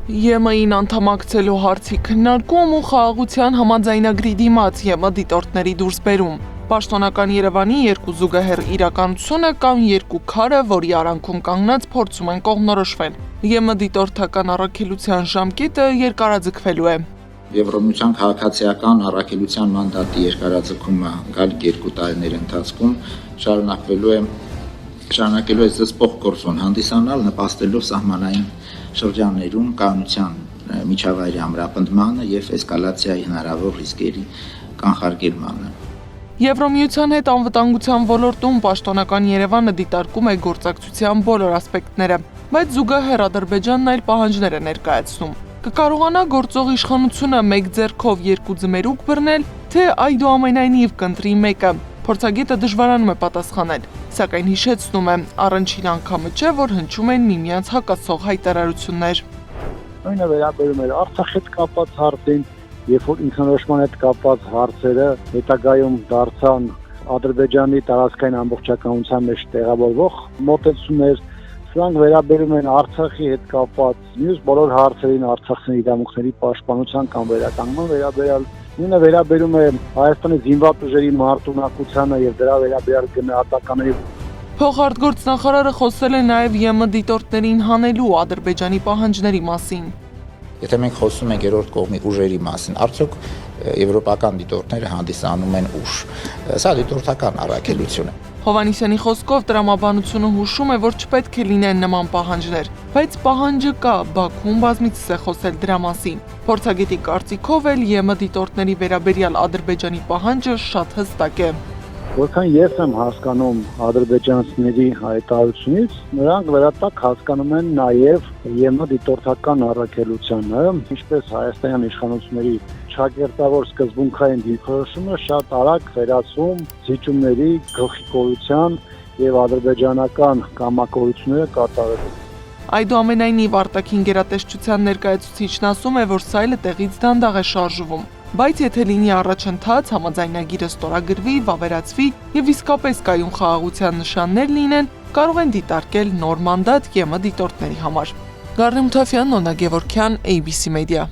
ԵՄ-ին անդամակցելու հարցի քննարկում ու խաղաղության համաձայնագրի դիմաց ԵՄ դիտորդների դուրսբերում։ Պաշտոնական Երևանի երկու զուգահեռ իրականությունը կամ երկու քարը, որի արանքում կանգնած փորձում են կողմնորոշվել։ ԵՄ դիտորդական առաքելության ժամկետը երկարաձգվելու է։ Եվրոմիության քաղաքացիական առաքելության մանդատի երկարաձգումը գալիք 2 տարիների ընթացքում շարունակելու է զսպող գործոն հանդիսանալ, նպաստելով սահմանային շրջաններում կայունության միջավայրի ամրապնդմանը և էսկալացիայի հնարավոր ռիսկերի կանխարգելմանը։ Եվրոմիության հետ անվտանգության ոլորտում պաշտոնական Երևանը դիտարկում է գործակցության բոլոր ասպեկտները, բայց զուգահեռ Ադրբեջանն այլ պահանջներ է ներկայացնում։ Կկարողանա գործող իշխանությունը մեկ ձեռքով երկու ձմերուկ բռնել, թե այդուամենայնիվ կընտրի մեկը։ Փորձագետը դժվարանում է պատասխանել, սակայն հիշեցնում է, առնչին անգամը չէ, որ հնչում են միմյանց հակասող հայտարարություններ։ Նույնը վերաբերում էր Արցախի հետ կապված հարցին, երբ որ ինքնորոշման հետ կապված հարցերը հետագայում դարձան Ադրբեջանի տարածքային ամբողջականության մեջ տեղավորվող մոտեցումներ, սրանք վերաբերում են Արցախի հետ կապված մյուս բոլոր հարցերին, արցախցիների իրավունքների պաշտպանության կամ վերականգնման վերաբերյալ, նույնը վերաբերում է Հայաստանի զինված ուժերի մարտունակությանը եւ դրա վերաբերյալ գնահատականների։ Փոխարտգործնախարարը խոսել է նաև ԵՄ դիտորդներին հանելու Ադրբեջանի պահանջների մասին։ Եթե մենք խոսում ենք երրորդ կողմի ուժերի մասին, արդյոք եվրոպական դիտորդները հանդիսանում են ուժ։ Սա դիտորդական առաքելություն է։ Հովհաննիսյանի խոսքով տրամաբանությունը հուշում է, որ չպետք է լինեն նման պահանջներ, բայց պահանջը կա, Բաքուն բազմիցս է խոսել դրա մասին։ Փորձագետի կարծիքով էլ ԵՄ դիտորդների վերաբերյալ Ադրբեջանի պահանջը շատ հստակ է։ Որքան ես եմ հասկանում ադրբեջանցիների հայտարարությունից, նրանք վերատակ հասկանում են նաև ԵՄ դիտորդական առաքելությանը, ինչպես հայաստանյան իշխանությունների ճակերտավոր սկզբունքային դիրքորոշումը շատ արագ վերածում զիջումների գլխիկորության եւ ադրբեջանական կամակորությունները կատարելու։ Այդուամենայնիվ արտաքին գերատեսչության ներկայացուցիչն ասում է, որ սայլը տեղից դանդաղ է շարժվում, բայց եթե լինի առաջընթաց, համաձայնագիրը ստորագրվի, վավերացվի եւ իսկապես կայուն խաղաղության նշաններ լինեն, կարող են դիտարկել նոր մանդատ ԵՄ դիտորդների համար։ Գառնի Մութաֆյան, Նոնա Գևորգյան, ABC Media։